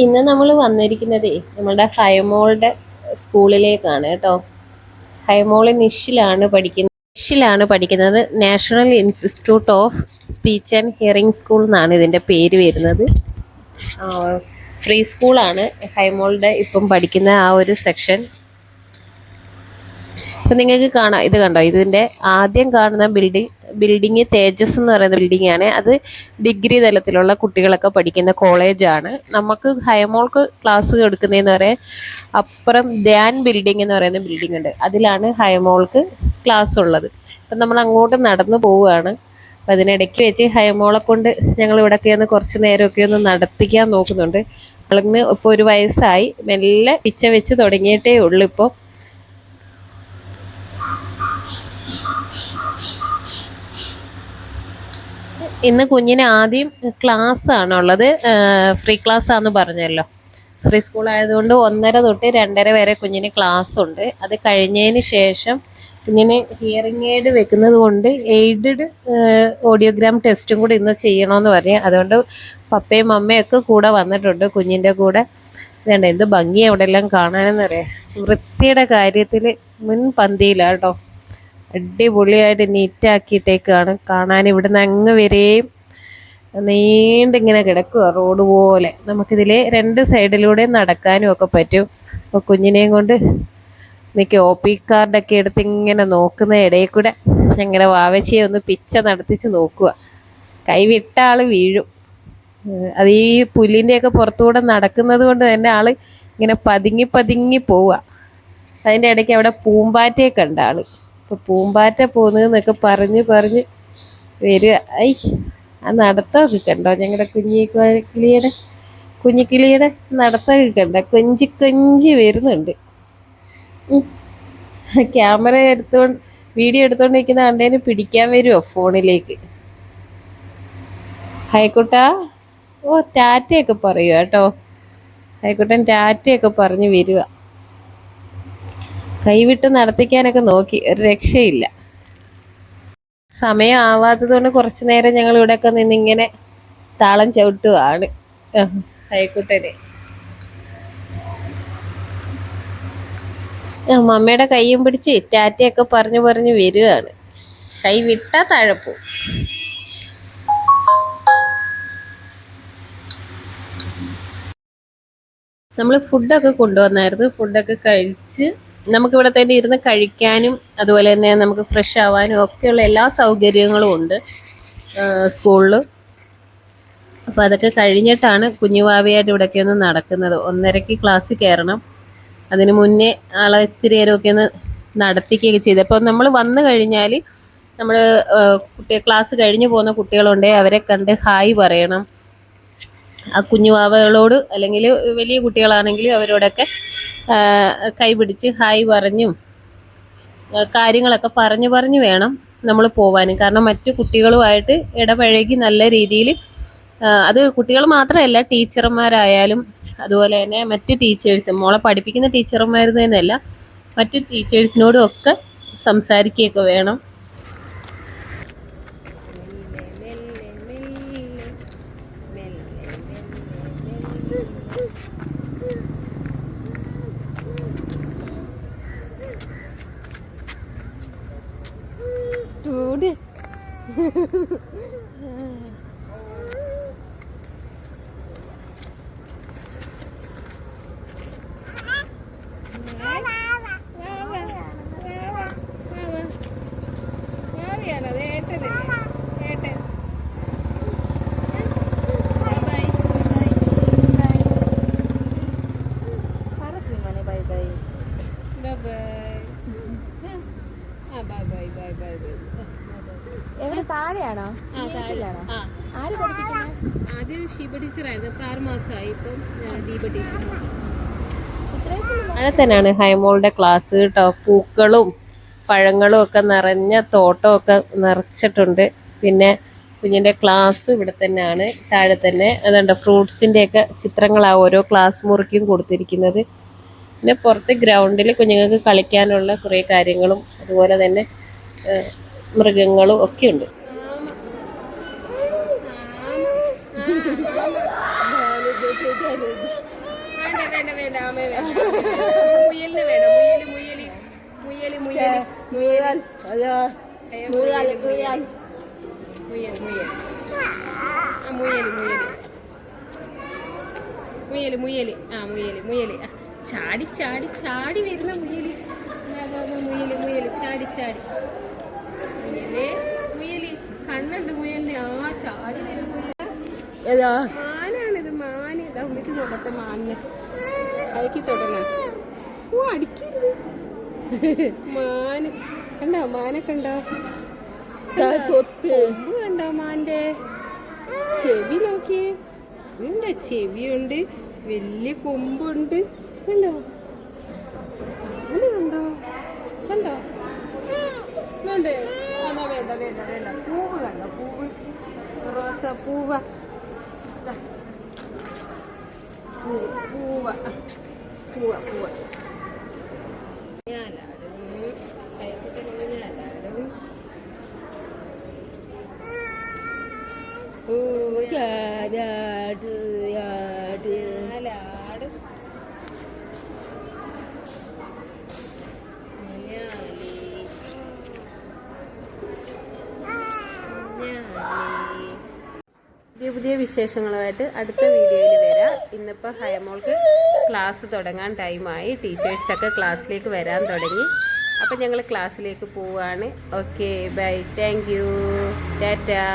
ഇന്ന് നമ്മൾ വന്നിരിക്കുന്നതേ നമ്മുടെ ഹൈമോളുടെ സ്കൂളിലേക്കാണ് കേട്ടോ. ഹൈമോള് നിഷിലാണ് പഠിക്കുന്നത്. National institute of speech and hearing school എന്നാണ് ഇതിൻ്റെ പേര് വരുന്നത്. ഫ്രീ സ്കൂളാണ് ഹൈമോളുടെ ഇപ്പം പഠിക്കുന്ന ആ ഒരു സെക്ഷൻ. ഇപ്പം നിങ്ങൾക്ക് കാണാം, ഇത് കണ്ടോ, ഇതിൻ്റെ ആദ്യം കാണുന്ന ബിൽഡിങ് തേജസ് എന്ന് പറയുന്ന ബിൽഡിംഗ് ആണ്. അത് ഡിഗ്രി തലത്തിലുള്ള കുട്ടികളൊക്കെ പഠിക്കുന്ന കോളേജാണ്. നമുക്ക് ഹൈമോൾക്ക് ക്ലാസ് എടുക്കുന്നതെന്ന് പറയാൻ അപ്പുറം ധ്യാൻ ബിൽഡിംഗ് എന്ന് പറയുന്ന ബിൽഡിംഗ് ഉണ്ട്. അതിലാണ് ഹൈമോൾക്ക് ക്ലാസ് ഉള്ളത്. അപ്പം നമ്മൾ അങ്ങോട്ട് നടന്നു പോവുകയാണ്. അപ്പം അതിനിടയ്ക്ക് വെച്ച് ഹൈമോളെ കൊണ്ട് ഞങ്ങൾ ഇവിടെയൊക്കെ ഒന്ന് കുറച്ച് നേരമൊക്കെ ഒന്ന് നടത്തിക്കാൻ നോക്കുന്നുണ്ട്. അവൾക്ക് ഇപ്പോൾ 1 വയസ്സായി, മെല്ലെ പിച്ച വെച്ച് തുടങ്ങിയിട്ടേ ഉള്ളൂ. ഇപ്പോൾ ഇന്ന് കുഞ്ഞിന് ആദ്യം ക്ലാസ് ആണുള്ളത്. ഫ്രീ ക്ലാസ് ആണെന്ന് പറഞ്ഞല്ലോ. ഫ്രീ സ്കൂൾ ആയതുകൊണ്ട് 1:30 തൊട്ട് 2:30 വരെ കുഞ്ഞിന് ക്ലാസ് ഉണ്ട്. അത് കഴിഞ്ഞതിന് ശേഷം കുഞ്ഞിന് ഹിയറിംഗ് എയ്ഡ് വെക്കുന്നത് കൊണ്ട് എയ്ഡഡ് ഓഡിയോഗ്രാം ടെസ്റ്റും കൂടി ഇന്ന് ചെയ്യണമെന്ന് പറയാം. അതുകൊണ്ട് പപ്പയും അമ്മയൊക്കെ കൂടെ വന്നിട്ടുണ്ട് കുഞ്ഞിൻ്റെ കൂടെ. ഇതുണ്ട് എന്ത് ഭംഗിയാണ് അവിടെ എല്ലാം കാണാനെന്നറിയാം. വൃത്തിയുടെ കാര്യത്തിൽ മുൻപന്തിയിലാണ് കേട്ടോ. അടിപൊളിയായിട്ട് നീറ്റാക്കിയിട്ടേക്കാണ് കാണാൻ. ഇവിടുന്ന് അങ്ങ് വരെയും നീണ്ടിങ്ങനെ കിടക്കുക റോഡ് പോലെ. നമുക്കിതിൽ 2 സൈഡിലൂടെ നടക്കാനും ഒക്കെ പറ്റും. അപ്പോൾ കുഞ്ഞിനെയും കൊണ്ട് എനിക്ക് OP കാർഡൊക്കെ എടുത്ത് ഇങ്ങനെ നോക്കുന്ന ഇടയിൽ കൂടെ ഞങ്ങളുടെ വാവച്ചിയെ ഒന്ന് പിച്ച നടത്തിച്ച് നോക്കുക. കൈവിട്ട ആൾ വീഴും. അത് ഈ പുല്ലിൻ്റെയൊക്കെ പുറത്തുകൂടെ നടക്കുന്നത് കൊണ്ട് തന്നെ ആൾ ഇങ്ങനെ പതുങ്ങി പതുങ്ങി പോവുക. അതിൻ്റെ ഇടയ്ക്ക് അവിടെ പൂമ്പാറ്റയെ കണ്ട ആൾ. ഇപ്പോൾ പൂമ്പാറ്റ പോകുന്നതെന്നൊക്കെ പറഞ്ഞ് വരിക. ഐ, ആ നടത്തമൊക്കെ കണ്ടോ, ഞങ്ങളുടെ കുഞ്ഞിക്കിളിയുടെ നടത്തമൊക്കെ കണ്ട കൊഞ്ചി കൊഞ്ചി വരുന്നുണ്ട്. ക്യാമറ വീഡിയോ എടുത്തോണ്ടിരിക്കുന്ന കണ്ടേന് പിടിക്കാൻ വരുമോ ഫോണിലേക്ക്? ഹൈക്കുട്ടാ, ഓ ടാറ്റയൊക്കെ പറയുക കേട്ടോ. ഹൈക്കുട്ടൻ ടാറ്റയൊക്കെ പറഞ്ഞ് വരിക. കൈവിട്ട് നടത്തിക്കാനൊക്കെ നോക്കി, ഒരു രക്ഷയില്ല. സമയം ആവാത്തത് കൊണ്ട് കുറച്ചു നേരം ഞങ്ങൾ ഇവിടെയൊക്കെ നിന്നിങ്ങനെ താളം ചവിട്ടുകയാണ്. ഹൈക്കുട്ടനെ മമ്മയുടെ കൈയും പിടിച്ച് ടാറ്റയൊക്കെ പറഞ്ഞു വരികയാണ്. കൈ വിട്ടാ താഴെപ്പോ. നമ്മൾ ഫുഡൊക്കെ കൊണ്ടുവന്നായിരുന്നു. ഫുഡൊക്കെ കഴിച്ച് നമുക്കിവിടെ തന്നെ ഇരുന്ന് കഴിക്കാനും അതുപോലെ തന്നെ നമുക്ക് ഫ്രഷ് ആവാനും ഒക്കെയുള്ള എല്ലാ സൗകര്യങ്ങളും ഉണ്ട് സ്കൂളിൽ. അപ്പോൾ അതൊക്കെ കഴിഞ്ഞിട്ടാണ് കുഞ്ഞുവാവയായിട്ട് ഇവിടെയൊക്കെ ഒന്ന് നടക്കുന്നത്. 1:30 ക്ലാസ്സിൽ കയറണം. അതിന് മുന്നേ ആളെ ഇത്തിരി നേരമൊക്കെ ഒന്ന് നടത്തിക്കുകയൊക്കെ ചെയ്ത്. അപ്പോൾ നമ്മൾ വന്നു കഴിഞ്ഞാൽ നമ്മൾ ക്ലാസ് കഴിഞ്ഞ് പോകുന്ന കുട്ടികളുണ്ടെങ്കിൽ അവരെ കണ്ട് ഹായ് പറയണം. ആ കുഞ്ഞുവാവകളോട് അല്ലെങ്കിൽ വലിയ കുട്ടികളാണെങ്കിൽ അവരോടൊക്കെ കൈ പിടിച്ച് ഹായ് പറഞ്ഞും കാര്യങ്ങളൊക്കെ പറഞ്ഞു വേണം നമ്മൾ പോവാനും. കാരണം മറ്റു കുട്ടികളുമായിട്ട് ഇടപഴകി നല്ല രീതിയിൽ, അത് കുട്ടികൾ മാത്രമല്ല ടീച്ചർമാരായാലും അതുപോലെ തന്നെ മറ്റ് ടീച്ചേഴ്സ്, മോളെ പഠിപ്പിക്കുന്ന ടീച്ചർമാർ തന്നെയല്ല മറ്റു ടീച്ചേഴ്സിനോടും ഒക്കെ സംസാരിക്കുകയൊക്കെ വേണം. താഴെയാണോ? ആര് പഠിപ്പിക്കുന്നത്? ആദ്യം ഷീബ ടീച്ചറായിരുന്നു. ഇപ്പം 6 മാസമായി. ഇപ്പം ദീപ ടീച്ചർ. അവിടെ തന്നെയാണ് ഹൈമോളുടെ ക്ലാസ് കേട്ടോ. പൂക്കളും പഴങ്ങളും ഒക്കെ നിറഞ്ഞ തോട്ടമൊക്കെ നിറച്ചിട്ടുണ്ട്. പിന്നെ കുഞ്ഞിൻ്റെ ക്ലാസ് ഇവിടെ തന്നെയാണ്, താഴെ തന്നെ. അതുകൊണ്ട് ഫ്രൂട്ട്സിൻ്റെയൊക്കെ ചിത്രങ്ങളാണ് ഓരോ ക്ലാസ് മുറിക്കും കൊടുത്തിരിക്കുന്നത്. പിന്നെ പുറത്ത് ഗ്രൗണ്ടിൽ കുഞ്ഞുങ്ങൾക്ക് കളിക്കാനുള്ള കുറേ കാര്യങ്ങളും അതുപോലെ തന്നെ മൃഗങ്ങളും ഒക്കെ ഉണ്ട്. വേണ്ട വേണ്ട അമ്മ വേണ്ട മുയലിന് വേണം മുയല് മുയൽ അയ്യോ മുയൽ മുയൽ മുയല് ചാടി ചാടി ചാടി വരുന്ന മുയല് ചാടി ചാടി മുയല് കണ്ണുണ്ട് മുയലിന് ആ ചാടി വരുന്ന മാനാണിത് മാന് ഇതാ ഉമ്മിച്ച് തൊടത്തെ മാനിനെ അയക്കി തൊടങ്ങ ഓ അടിക്കരുത് മാന് കണ്ടോ മാനെ കണ്ടോ കൊമ്പ് കണ്ടോ മാന്റെ ചെവി നോക്കിയേ ഉണ്ട് ചെവിയുണ്ട് വലിയ കൊമ്പുണ്ട് കണ്ടോ കണ്ടോ കണ്ടോ വേണ്ടേ എന്നാ വേണ്ട വേണ്ട വേണ്ട പൂവ് കണ്ടോ പൂവ് റോസ പൂവ പൂവ പൂവ പൂവ ഞാലാടും ഞാലാടും പുതിയ പുതിയ വിശേഷങ്ങളുമായിട്ട് അടുത്ത വീഡിയോയിൽ വരാം. ഇന്നിപ്പോൾ ഹയമോൾക്ക് ക്ലാസ് തുടങ്ങാൻ ടൈമായി. ടീച്ചേഴ്സൊക്കെ ക്ലാസ്സിലേക്ക് വരാൻ തുടങ്ങി. അപ്പം ഞങ്ങൾ ക്ലാസ്സിലേക്ക് പോവുകയാണ്. Okay bye, thank you, Tata.